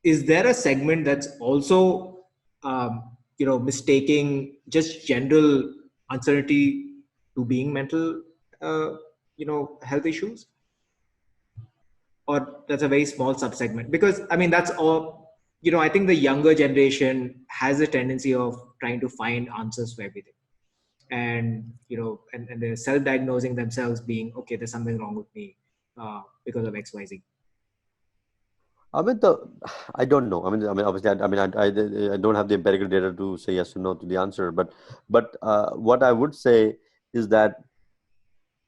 is there a segment that's also, mistaking just general uncertainty to being mental, health issues? Or that's a very small subsegment? Because I mean, that's all, I think the younger generation has a tendency of trying to find answers for everything. And, and they're self-diagnosing themselves being, okay, there's something wrong with me because of XYZ. I mean, I don't know. Obviously, I don't have the empirical data to say yes or no to the answer. But what I would say is that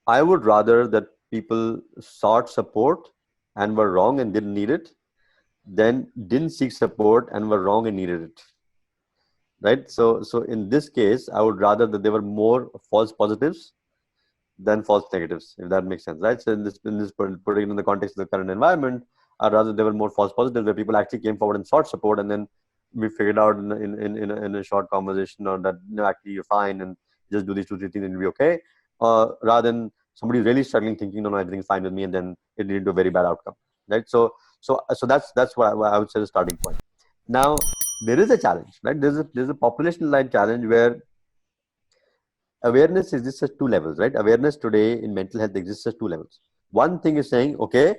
I would rather that people sought support and were wrong and didn't need it, than didn't seek support and were wrong and needed it. Right. So in this case, I would rather that there were more false positives than false negatives, if that makes sense, right? So in this putting it in the context of the current environment, rather there were more false positives where people actually came forward and sought support, and then we figured out in a short conversation or that, no, actually you're fine and just do these 2-3 things and you'll be okay. Rather than somebody really struggling, thinking, no, everything's fine with me, and then it leading to a very bad outcome, right? So that's what I would say the starting point. Now there is a challenge, right? There's a population line challenge where awareness exists at two levels, right? Awareness today in mental health exists at two levels. One thing is saying, okay,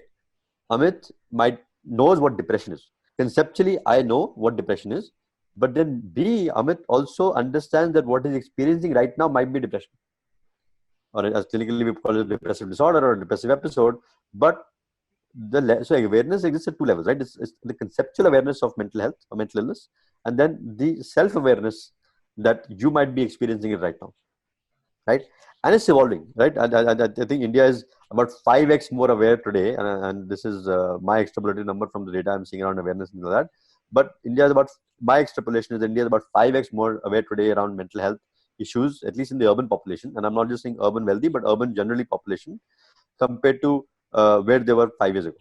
Amit knows what depression is. Conceptually, I know what depression is. But then B, Amit also understands that what he's experiencing right now might be depression. Or as clinically we call it depressive disorder or depressive episode. But so awareness exists at two levels, right? It's the conceptual awareness of mental health or mental illness, and then the self-awareness that you might be experiencing it right now. Right, and it's evolving, right? I think India is about 5x more aware today, and this is my extrapolated number from the data I'm seeing around awareness and all that. But India is about, my extrapolation is India is about 5x more aware today around mental health issues, at least in the urban population. And I'm not just saying urban wealthy, but urban generally population, compared to where they were 5 years ago.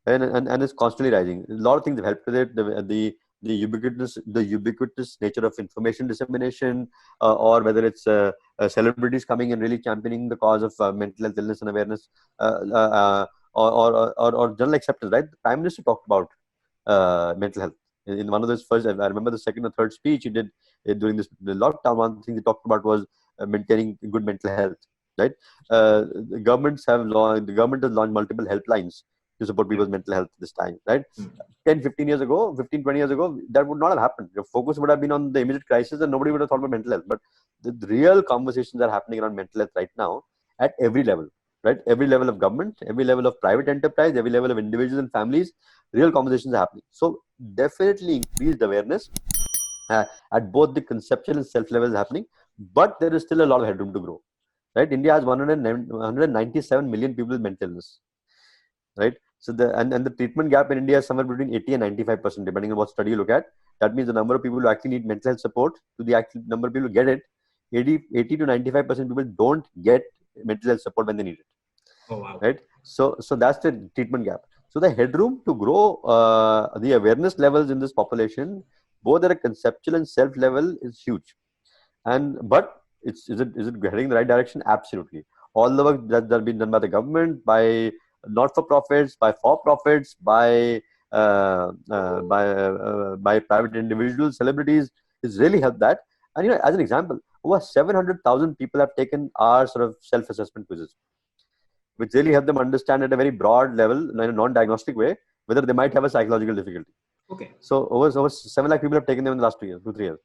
And it's constantly rising. A lot of things have helped with it. The ubiquitous nature of information dissemination, or whether it's celebrities coming and really championing the cause of mental health illness and awareness, or general acceptance, right? The Prime Minister talked about mental health in one of those first. I remember the second or third speech he did during the lockdown. One thing he talked about was maintaining good mental health, right? The government has launched multiple helplines to support people's mental health this time, right? 10, 15 years ago, 15, 20 years ago, that would not have happened. Your focus would have been on the immediate crisis and nobody would have thought about mental health. But the real conversations are happening around mental health right now at every level, right? Every level of government, every level of private enterprise, every level of individuals and families, real conversations are happening. So definitely increased awareness at both the conceptual and self levels happening, but there is still a lot of headroom to grow, right? India has 197 million people with mental illness, right? So and the treatment gap in India is somewhere between 80 and 95%, depending on what study you look at. That means the number of people who actually need mental health support to the actual number of people who get it, 80 to 95% people don't get mental health support when they need it. Oh, wow. Right? So that's the treatment gap. So the headroom to grow the awareness levels in this population, both at a conceptual and self level, is huge. But is it heading in the right direction? Absolutely. All the work that's been done by the government, by not-for-profits, by for-profits, by private individuals, celebrities, has really helped that. And as an example, over 700,000 people have taken our sort of self-assessment quizzes, which really help them understand at a very broad level, in a non-diagnostic way, whether they might have a psychological difficulty. Okay. So over 7 lakh people have taken them in the last 2 years, 2-3 years.